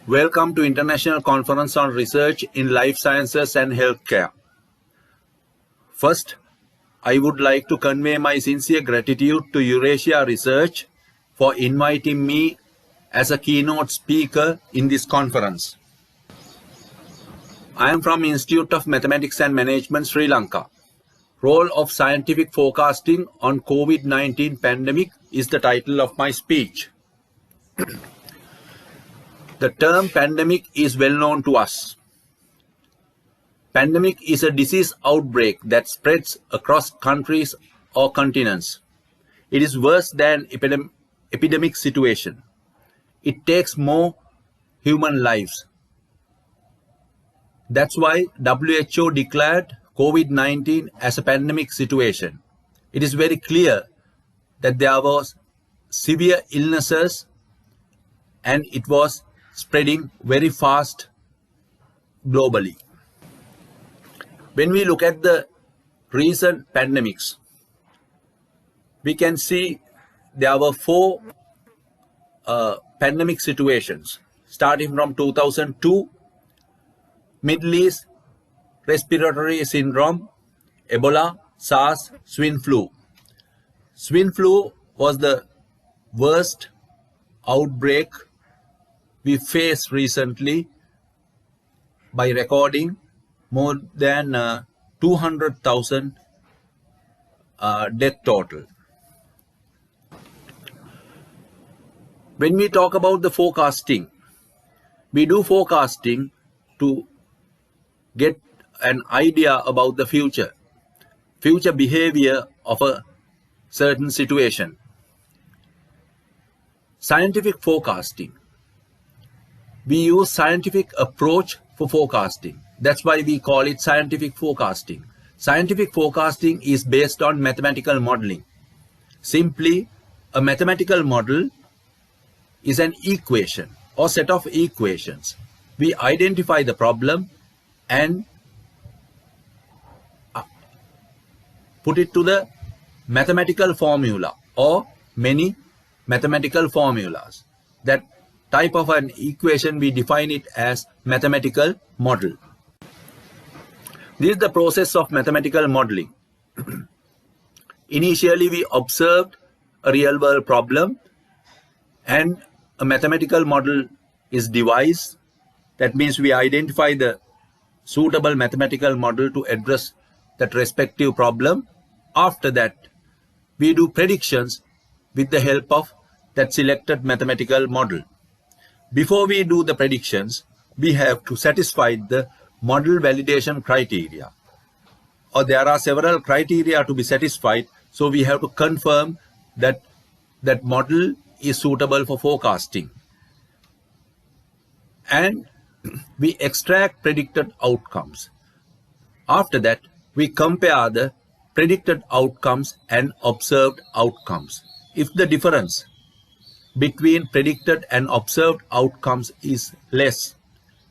Welcome to International Conference on Research in Life Sciences and Healthcare. First, I would like to convey my sincere gratitude to Eurasia Research for inviting me as a keynote speaker in this conference. I am from Institute of Mathematics and Management, Sri Lanka. Role of Scientific Forecasting on COVID-19 Pandemic is the title of my speech. The term pandemic is well known to us. Pandemic is a disease outbreak that spreads across countries or continents. It is worse than epidemic situation. It takes more human lives. That's why WHO declared COVID-19 as a pandemic situation. It is very clear that there was severe illnesses and it was spreading very fast globally. When we look at the recent pandemics, we can see there were four pandemic situations starting from 2002, Middle East, respiratory syndrome, Ebola, SARS, swine flu. Swine flu was the worst outbreak we faced recently by recording more than 200,000 death total. When we talk about the forecasting, we do forecasting to get an idea about the future behavior of a certain situation. Scientific forecasting. We use scientific approach for forecasting. That's why we call it scientific forecasting. Scientific forecasting is based on mathematical modeling. Simply, a mathematical model is an equation or set of equations. We identify the problem and put it to the mathematical formula or many mathematical formulas. That type of an equation, we define it as mathematical model. This is the process of mathematical modeling. Initially, we observed a real world problem and a mathematical model is devised. That means we identify the suitable mathematical model to address that respective problem. After that, we do predictions with the help of that selected mathematical model. Before we do the predictions, we have to satisfy the model validation criteria. Or there are several criteria to be satisfied, so we have to confirm that that model is suitable for forecasting. And we extract predicted outcomes. After that, we compare the predicted outcomes and observed outcomes. If the difference between predicted and observed outcomes is less,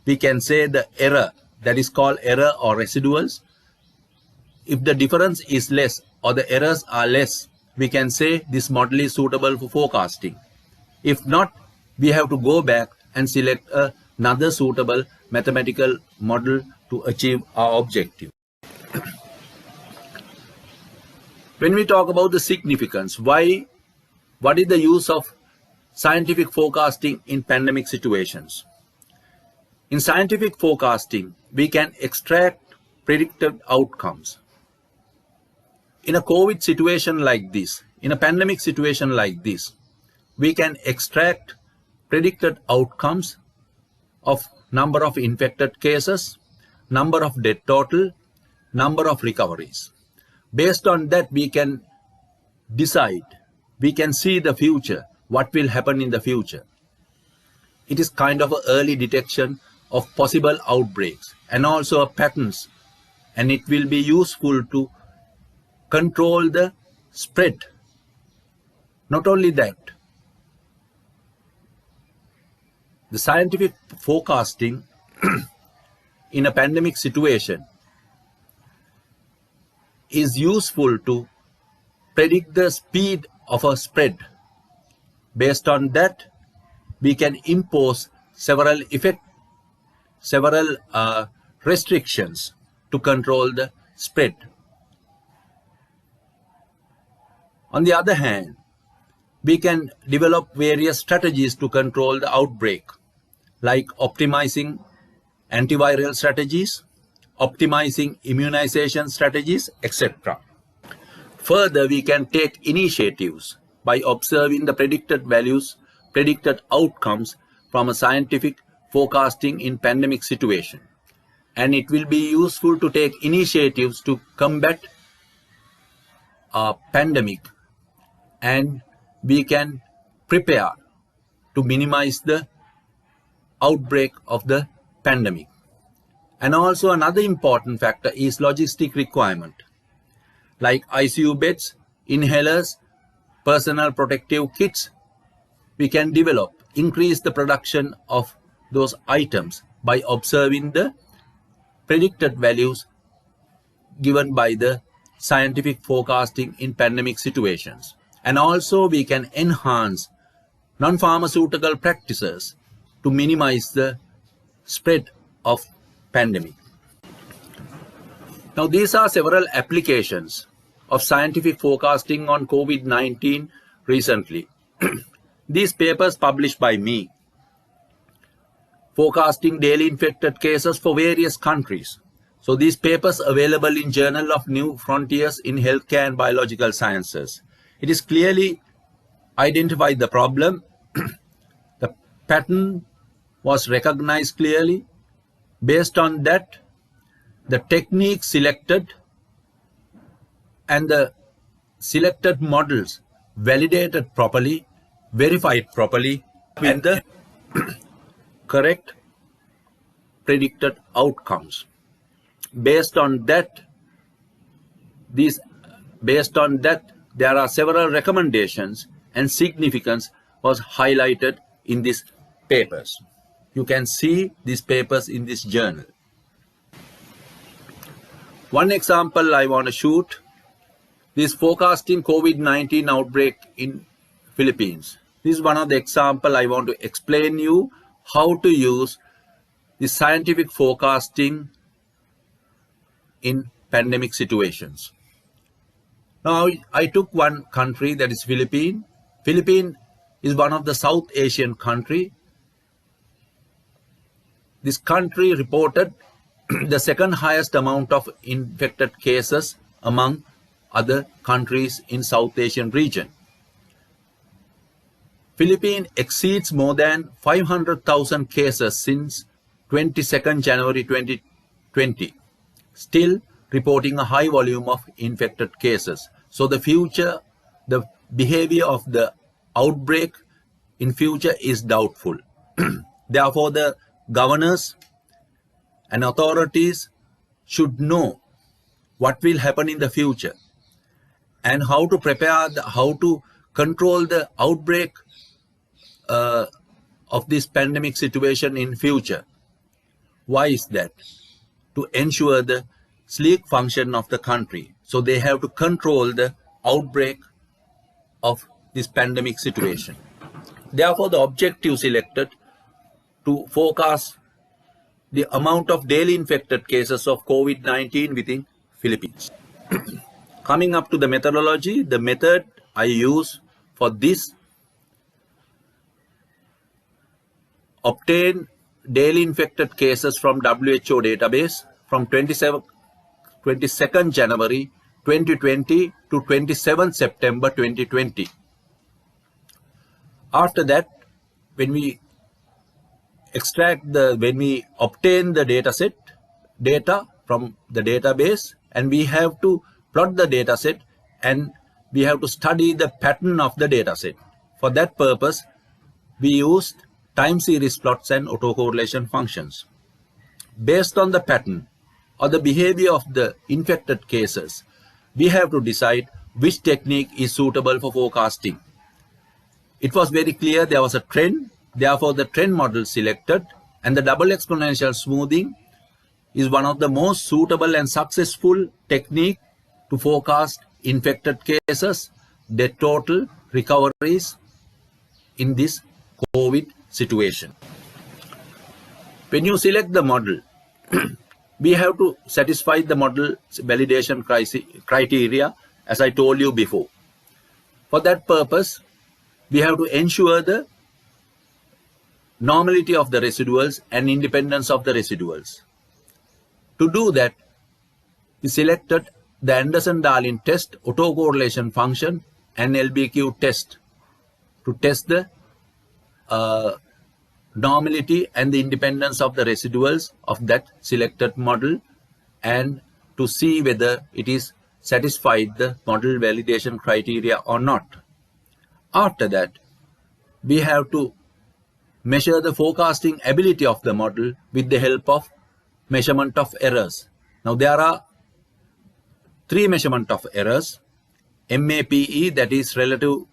we can say the error, that is called error or residuals. If the difference is less or the errors are less, we can say this model is suitable for forecasting. If not, we have to go back and select another suitable mathematical model to achieve our objective. When we talk about the significance, what is the use of scientific forecasting in pandemic situations? In scientific forecasting, we can extract predicted outcomes. In a COVID situation like this, in a pandemic situation like this, we can extract predicted outcomes of number of infected cases, number of death total, number of recoveries. Based on that, we can decide, we can see the future, what will happen in the future. It is kind of an early detection of possible outbreaks and also patterns, and it will be useful to control the spread. Not only that, the scientific forecasting in a pandemic situation is useful to predict the speed of a spread. Based on that, we can impose several restrictions to control the spread. On the other hand, we can develop various strategies to control the outbreak, like optimizing antiviral strategies, optimizing immunization strategies, etc. Further, we can take initiatives by observing the predicted values, predicted outcomes from a scientific forecasting in pandemic situation. And it will be useful to take initiatives to combat a pandemic, and we can prepare to minimize the outbreak of the pandemic. And also another important factor is logistic requirement, like ICU beds, inhalers, personal protective kits. We can increase the production of those items by observing the predicted values given by the scientific forecasting in pandemic situations. And also we can enhance non-pharmaceutical practices to minimize the spread of pandemic. Now, these are several applications of scientific forecasting on COVID-19 recently. These papers published by me, forecasting daily infected cases for various countries. So these papers available in Journal of New Frontiers in Healthcare and Biological Sciences. It is clearly identified the problem. The pattern was recognized clearly. Based on that, the technique selected and the selected models validated properly, verified properly with the correct predicted outcomes. Based on that, there are several recommendations and significance was highlighted in these papers. You can see these papers in this journal. One example I want to shoot, this forecasting COVID-19 outbreak in Philippines. This is one of the example I want to explain you how to use the scientific forecasting in pandemic situations. Now, I took one country, that is Philippines. Philippines is one of the South Asian country. This country reported the second highest amount of infected cases among other countries in South Asian region. Philippines exceeds more than 500,000 cases since 22nd January 2020, still reporting a high volume of infected cases. So the behavior of the outbreak in future is doubtful. Therefore, the governors and authorities should know what will happen in the future and how to prepare, how to control the outbreak of this pandemic situation in future. Why is that? To ensure the sleek function of the country. So they have to control the outbreak of this pandemic situation. Therefore, the objective selected to forecast the amount of daily infected cases of COVID-19 within Philippines. Coming up to the methodology, the method I use for this, obtain daily infected cases from WHO database from 22nd January 2020 to 27th September 2020. After that, when we obtain the data from the database, and we have to plot the data set, and we have to study the pattern of the data set. For that purpose, we used time series plots and autocorrelation functions. Based on the pattern or the behavior of the infected cases, we have to decide which technique is suitable for forecasting. It was very clear there was a trend, therefore the trend model selected, and the double exponential smoothing is one of the most suitable and successful technique to forecast infected cases, death total, recoveries in this COVID situation. When you select the model, we have to satisfy the model validation criteria, as I told you before. For that purpose, we have to ensure the normality of the residuals and independence of the residuals. To do that, we selected the Anderson-Darling test, autocorrelation function, and LBQ test to test the normality and the independence of the residuals of that selected model, and to see whether it is satisfied the model validation criteria or not. After that, we have to measure the forecasting ability of the model with the help of measurement of errors. Now there are three measurement of errors: MAPE, that is relative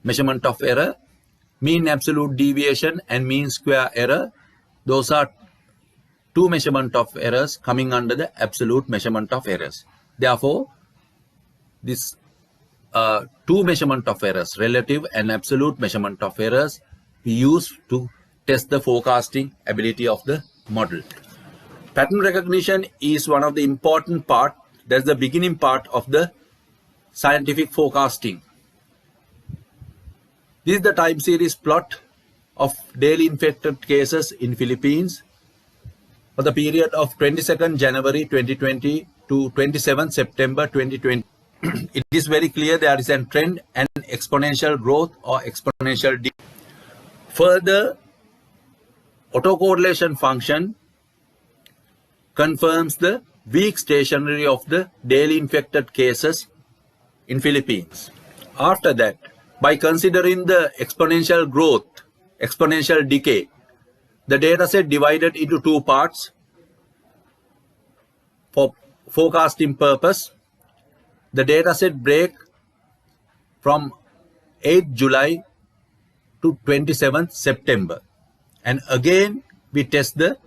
measurement of error, mean absolute deviation, and mean square error. Those are two measurement of errors coming under the absolute measurement of errors. Therefore, this two measurement of errors, relative and absolute measurement of errors, we use to test the forecasting ability of the model. Pattern recognition is one of the important part. That's the beginning part of the scientific forecasting. This is the time series plot of daily infected cases in Philippines for the period of 22nd January 2020 to 27th September 2020. It is very clear there is a trend and exponential growth or exponential decline. Further, autocorrelation function confirms the weak stationary of the daily infected cases in Philippines. After that, by considering the exponential growth, exponential decay, the dataset divided into two parts for forecasting purpose. The dataset break from 8th July to 27th September, and again we test the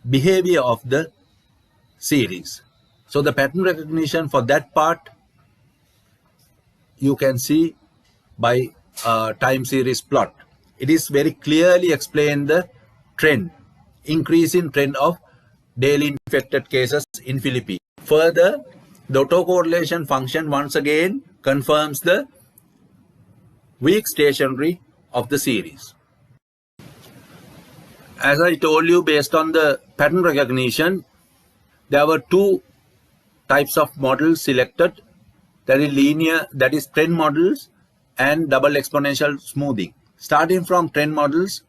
behavior of the series. So the pattern recognition for that part you can see by time series plot. It is very clearly explained the trend, increasing trend of daily infected cases in Philippines. Further, the autocorrelation function once again confirms the weak stationary of the series. As I told you, based on the pattern recognition, there were two types of models selected. That is linear, that is trend models, and double exponential smoothing. Starting from trend models,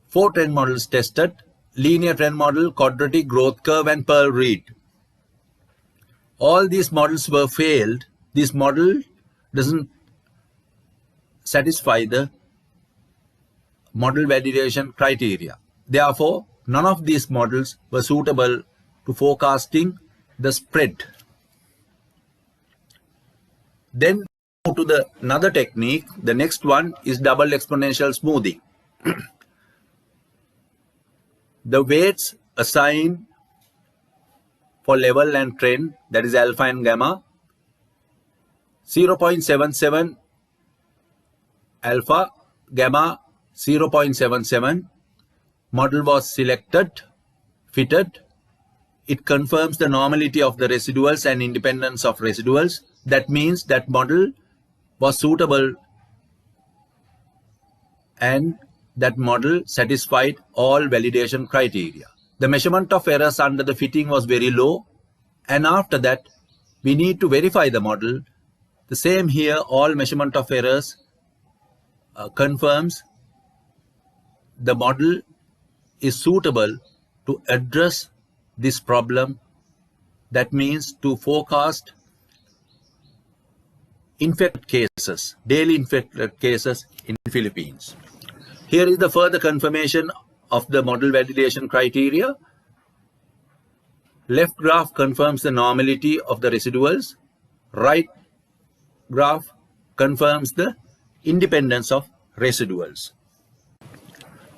4 trend models tested: linear trend model, quadratic, growth curve, and Pearl Reed. All these models were failed. This model doesn't satisfy the model validation criteria. Therefore, none of these models were suitable to forecasting the spread. Then move to another technique. The next one is double exponential smoothing. The weights assigned for level and trend, that is alpha and gamma, 0.77 alpha, gamma 0.77. Model was selected, fitted. It confirms the normality of the residuals and independence of residuals. That means that model was suitable and that model satisfied all validation criteria. The measurement of errors under the fitting was very low, and after that we need to verify the model. The same here, all measurement of errors confirms the model is suitable to address this problem. That means to forecast infected cases, daily infected cases in Philippines. Here is the further confirmation of the model validation criteria. Left graph confirms the normality of the residuals. Right graph confirms the independence of residuals.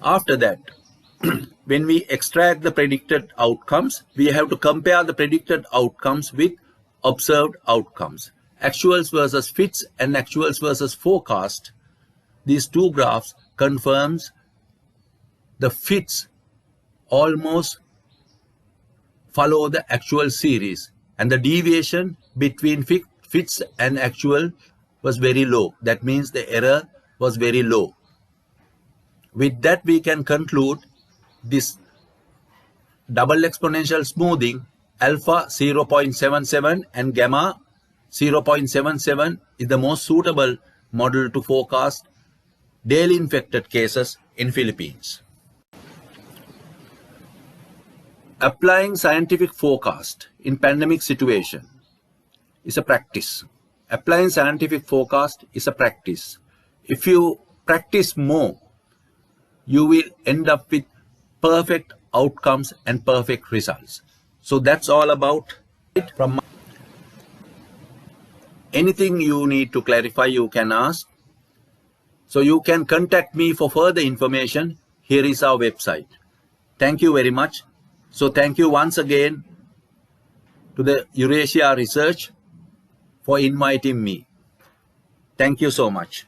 After that, when we extract the predicted outcomes, we have to compare the predicted outcomes with observed outcomes. Actuals versus fits and actuals versus forecast. These two graphs confirms the fits almost follow the actual series, and the deviation between fits and actual was very low. That means the error was very low. With that, we can conclude this double exponential smoothing alpha 0.77 and gamma 0.77 is the most suitable model to forecast daily infected cases in Philippines. Applying scientific forecast in pandemic situation is a practice. Applying scientific forecast is a practice. If you practice more, you will end up with perfect outcomes and perfect results. So that's all about it from my. Anything you need to clarify, you can ask. So you can contact me for further information. Here is our website. Thank you very much. So thank you once again to the ICRLSH for inviting me. Thank you so much.